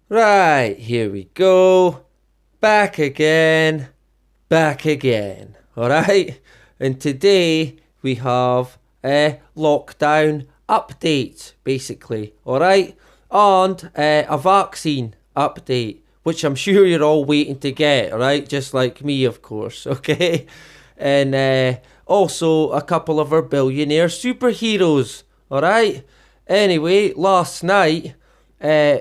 Right, here we go. Back again. Back again. Alright? And today we have a lockdown update, basically. Alright? And a vaccine update, which I'm sure you're all waiting to get, alright? Just like me, of course. Okay? And also a couple of our billionaire superheroes. Alright? Anyway, last night uh,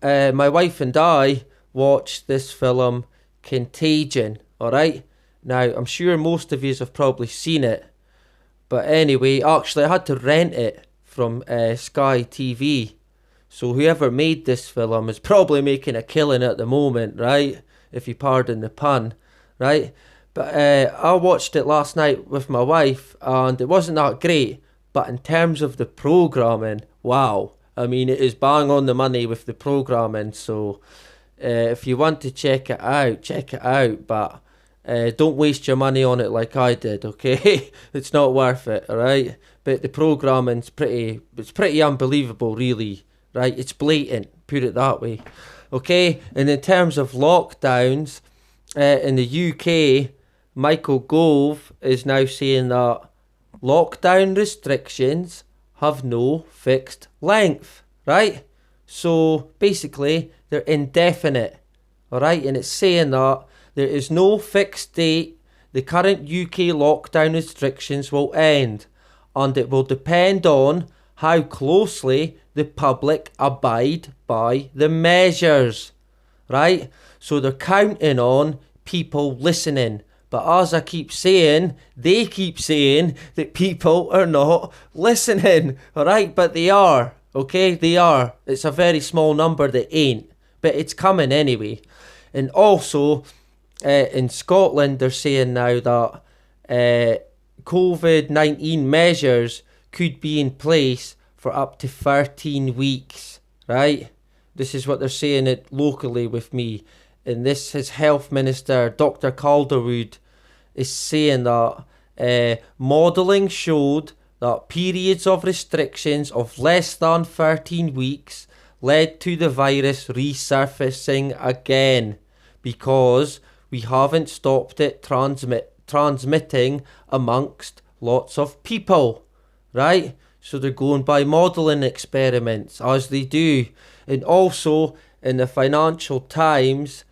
my wife and I watched this film, Contagion. All right. Now I'm sure most of you have probably seen it, but anyway, actually I had to rent it from Sky TV. So whoever made this film is probably making a killing at the moment, right? If you pardon the pun, right? But I watched it last night with my wife, and it wasn't that great. But in terms of the programming, wow! I mean, it is bang on the money with the programming. So if you want to check it out, check it out. But don't waste your money on it like I did, okay? It's not worth it, alright? But the programming's it's pretty unbelievable, really, right? It's blatant, put it that way, okay? And in terms of lockdowns, in the UK, Michael Gove is now saying that lockdown restrictions have no fixed length, right? So basically, they're indefinite, all right? And it's saying that there is no fixed date the current UK lockdown restrictions will end, and it will depend on how closely the public abide by the measures, right? So they're counting on people listening. But as I keep saying, they keep saying that people are not listening, alright? But they are, okay? They are. It's a very small number that ain't, but it's coming anyway. And also, in Scotland, they're saying now that COVID-19 measures could be in place for up to 13 weeks, right? This is what they're saying it locally with me. And this is Health Minister Dr. Calderwood is saying that modelling showed that periods of restrictions of less than 13 weeks led to the virus resurfacing again because we haven't stopped it transmitting amongst lots of people, right? So they're going by modelling experiments, as they do. And also, in the Financial Times,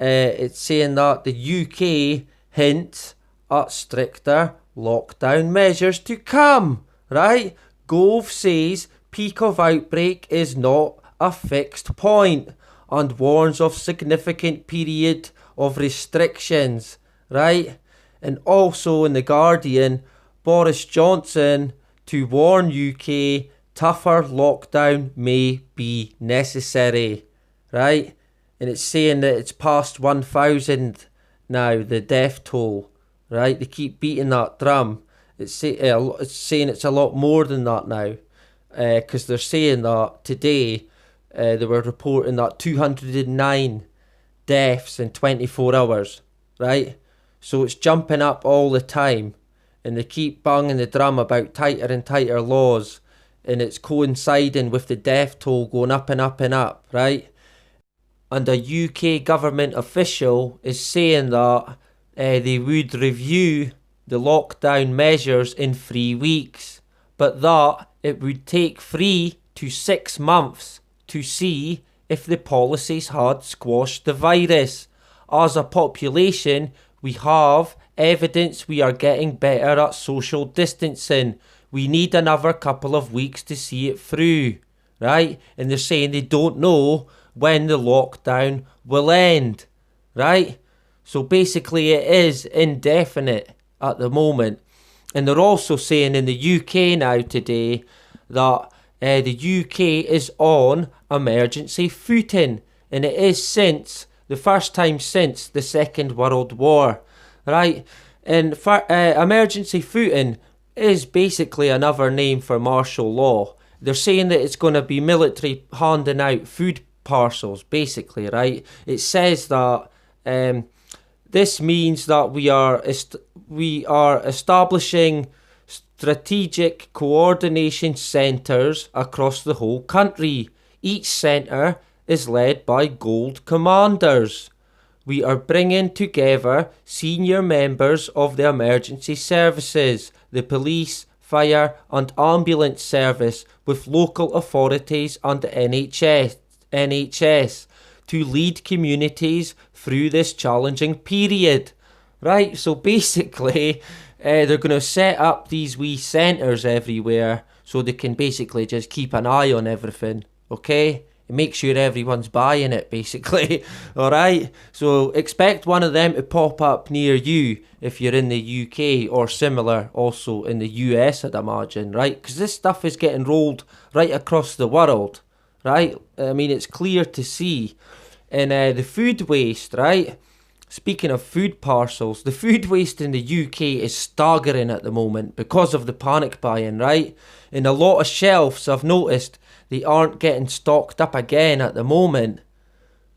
it's saying that the UK hints at stricter lockdown measures to come, right? Gove says peak of outbreak is not a fixed point and warns of significant period of restrictions, right? And also in The Guardian, Boris Johnson to warn UK tougher lockdown may be necessary, right? And it's saying that it's past 1,000 now, the death toll, right? They keep beating that drum. It's saying it's a lot more than that now, because they're saying that today they were reporting that 209 deaths in 24 hours, right? So it's jumping up all the time, and they keep banging the drum about tighter and tighter laws, and it's coinciding with the death toll going up and up and up, right? And a UK government official is saying that they would review the lockdown measures in 3 weeks, but that it would take 3 to 6 months to see if the policies had squashed the virus. As a population, we have evidence we are getting better at social distancing. We need another couple of weeks to see it through, right? And they're saying they don't know when the lockdown will end, right? So basically it is indefinite at the moment. And they're also saying in the UK now today that the UK is on emergency footing, and it is since the first time since the Second World War, right? And emergency footing is basically another name for martial law. They're saying that it's going to be military handing out food parcels, basically, right? It says that this means that we are establishing strategic coordination centres across the whole country. Each centre is led by gold commanders. We are bringing together senior members of the emergency services, the police, fire and ambulance service with local authorities and the NHS to lead communities through this challenging period. Right, so basically they're going to set up these wee centres everywhere so they can basically just keep an eye on everything, okay? Make sure everyone's buying it, basically. Alright? So expect one of them to pop up near you if you're in the UK or similar also in the US, I'd imagine, right? Because this stuff is getting rolled right across the world, right? I mean, it's clear to see. And the food waste, right? Speaking of food parcels, the food waste in the UK is staggering at the moment because of the panic buying, right? And a lot of shelves, I've noticed, they aren't getting stocked up again at the moment.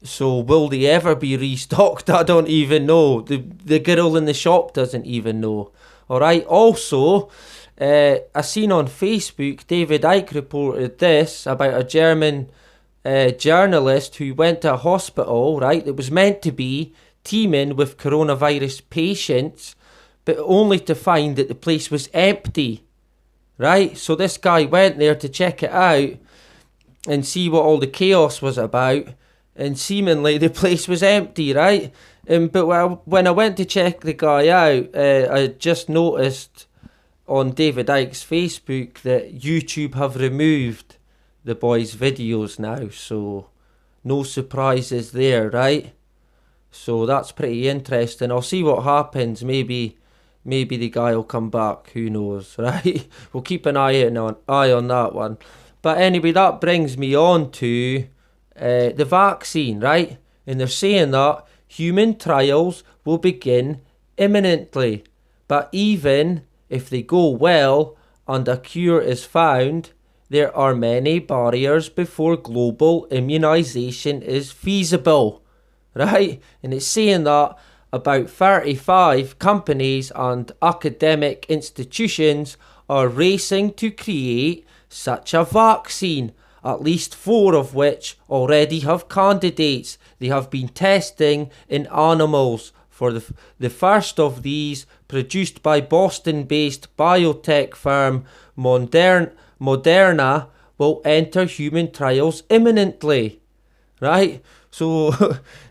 So will they ever be restocked? I don't even know. The girl in the shop doesn't even know. Alright, also, I seen on Facebook, David Icke reported this about a German journalist who went to a hospital, right, that was meant to be teeming with coronavirus patients, but only to find that the place was empty, right? So this guy went there to check it out and see what all the chaos was about, and seemingly the place was empty, right? But when I went to check the guy out, I just noticed on David Icke's Facebook that YouTube have removed the boy's videos now, so no surprises there, right? So that's pretty interesting. I'll see what happens. Maybe the guy will come back. Who knows, right? We'll keep an eye on that one. But anyway, that brings me on to the vaccine, right? And they're saying that human trials will begin imminently. But even if they go well and a cure is found, there are many barriers before global immunization is feasible, right? And it's saying that about 35 companies and academic institutions are racing to create such a vaccine, at least 4 of which already have candidates they have been testing in animals. For the first of these, produced by Boston-based biotech firm Moderna, will enter human trials imminently, right? So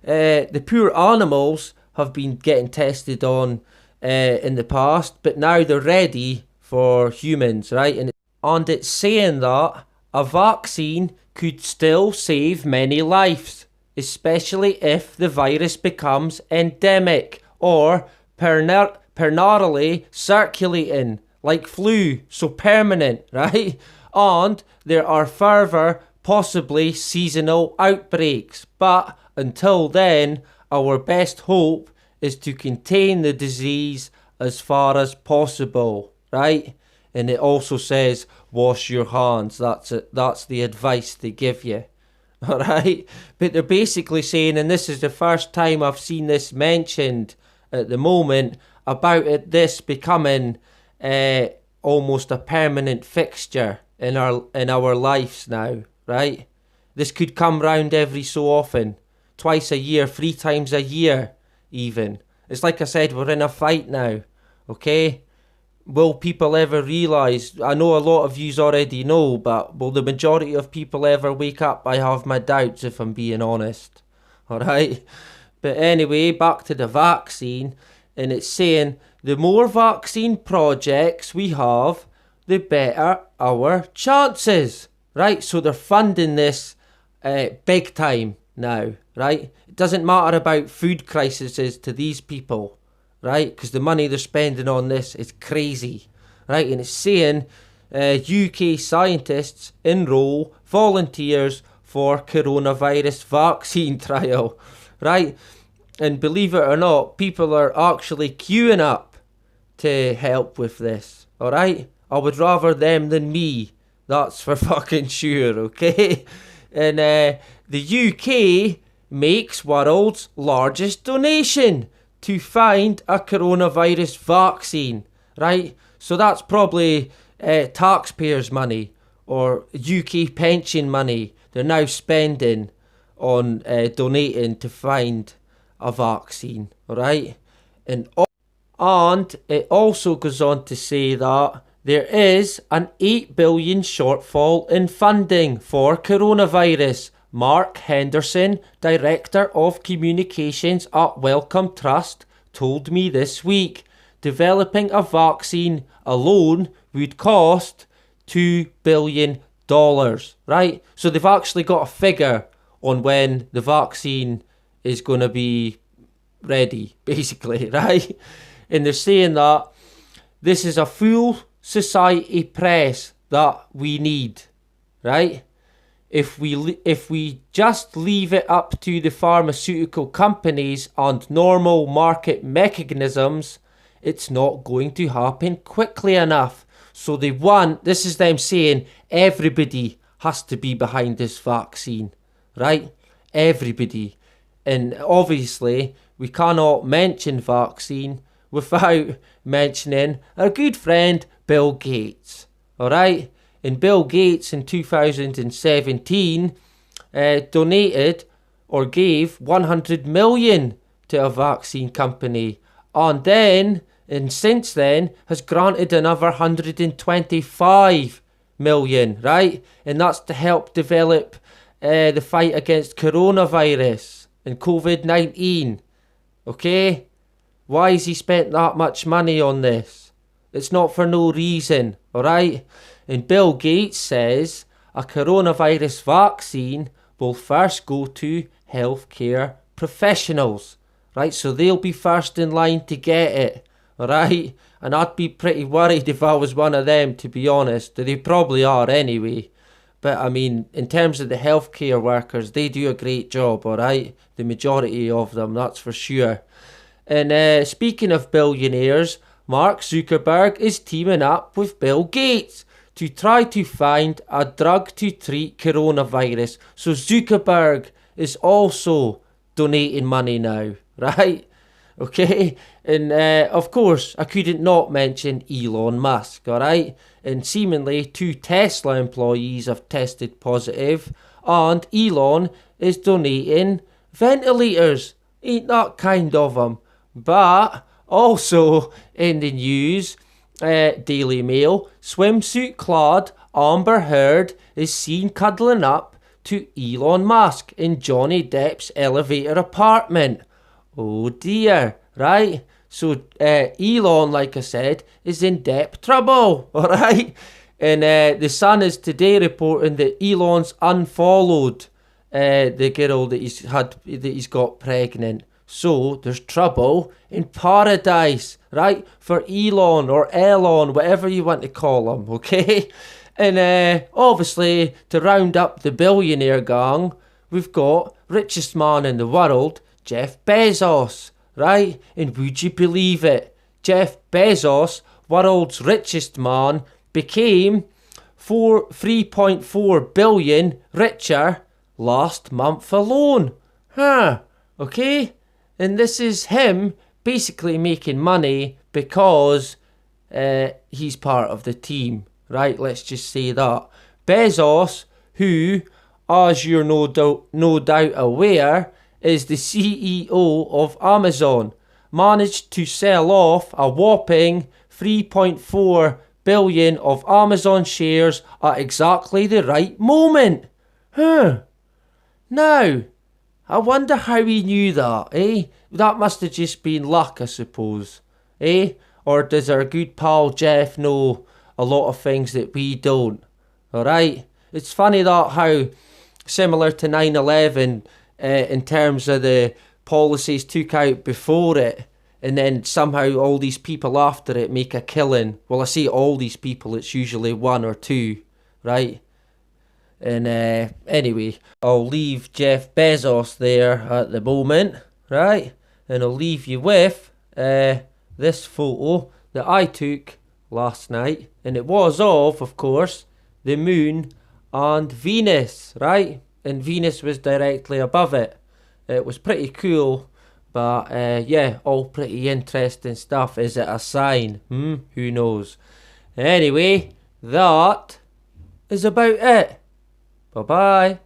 the poor animals have been getting tested on in the past, but now they're ready for humans, right? And it's saying that a vaccine could still save many lives, especially if the virus becomes endemic or pernarily circulating like flu, so permanent, right? And there are further, possibly seasonal outbreaks. But until then, our best hope is to contain the disease as far as possible, right? And it also says, wash your hands. That's the advice they give you. Alright? But they're basically saying, and this is the first time I've seen this mentioned at the moment, about this becoming almost a permanent fixture in our lives now, right? This could come round every so often. Twice a year, 3 times a year even. It's like I said, we're in a fight now, okay? Will people ever realise? I know a lot of yous already know, but will the majority of people ever wake up? I have my doubts, if I'm being honest. Alright? But anyway, back to the vaccine. And it's saying, the more vaccine projects we have, the better our chances. Right? So they're funding this big time now. Right? It doesn't matter about food crises to these people. Right, because the money they're spending on this is crazy, right? And it's saying UK scientists enrol volunteers for coronavirus vaccine trial, right? And believe it or not, people are actually queuing up to help with this, all right? I would rather them than me, that's for fucking sure, okay? And the UK makes world's largest donation to find a coronavirus vaccine, right? So that's probably taxpayers' money or UK pension money they're now spending on donating to find a vaccine, alright? And it also goes on to say that there is an 8 billion shortfall in funding for coronavirus. Mark Henderson, Director of Communications at Wellcome Trust, told me this week developing a vaccine alone would cost $2 billion, right? So they've actually got a figure on when the vaccine is going to be ready, basically, right? And they're saying that this is a full society press that we need, right? If we just leave it up to the pharmaceutical companies and normal market mechanisms, it's not going to happen quickly enough. So this is them saying everybody has to be behind this vaccine, right? Everybody. And obviously, we cannot mention vaccine without mentioning our good friend Bill Gates, alright? And Bill Gates in 2017 donated or gave 100 million to a vaccine company, and since then has granted another 125 million, right? And that's to help develop the fight against coronavirus and COVID-19, okay? Why has he spent that much money on this? It's not for no reason, alright? And Bill Gates says a coronavirus vaccine will first go to healthcare professionals, right? So they'll be first in line to get it, alright? And I'd be pretty worried if I was one of them, to be honest. They probably are anyway. But I mean, in terms of the healthcare workers, they do a great job, alright? The majority of them, that's for sure. And speaking of billionaires, Mark Zuckerberg is teaming up with Bill Gates to try to find a drug to treat coronavirus. So Zuckerberg is also donating money now, right? Okay, and of course, I couldn't not mention Elon Musk, alright? And seemingly 2 Tesla employees have tested positive, and Elon is donating ventilators. Ain't that kind of him? But also in the news, Daily Mail, swimsuit-clad Amber Heard is seen cuddling up to Elon Musk in Johnny Depp's elevator apartment. Oh dear, right? So Elon, like I said, is in Depp trouble, alright? And the Sun is today reporting that Elon's unfollowed the girl that he's got pregnant. So there's trouble in paradise, right? For Elon or Elon, whatever you want to call him, okay? And obviously, to round up the billionaire gang, we've got richest man in the world, Jeff Bezos, right? And would you believe it? Jeff Bezos, world's richest man, became 3.4 billion richer last month alone. Okay? And this is him basically making money because he's part of the team, right? Let's just say that. Bezos, who, as you're no doubt aware, is the CEO of Amazon, managed to sell off a whopping 3.4 billion of Amazon shares at exactly the right moment. Now, I wonder how he knew that, eh? That must have just been luck, I suppose, eh? Or does our good pal Jeff know a lot of things that we don't? Alright? It's funny that how similar to 9/11 in terms of the policies took out before it, and then somehow all these people after it make a killing. Well, I say all these people, it's usually 1 or 2, right? And anyway, I'll leave Jeff Bezos there at the moment, right? And I'll leave you with this photo that I took last night. And it was of course, the moon and Venus, right? And Venus was directly above it. It was pretty cool, but yeah, all pretty interesting stuff. Is it a sign? Who knows? Anyway, that is about it. Bye-bye.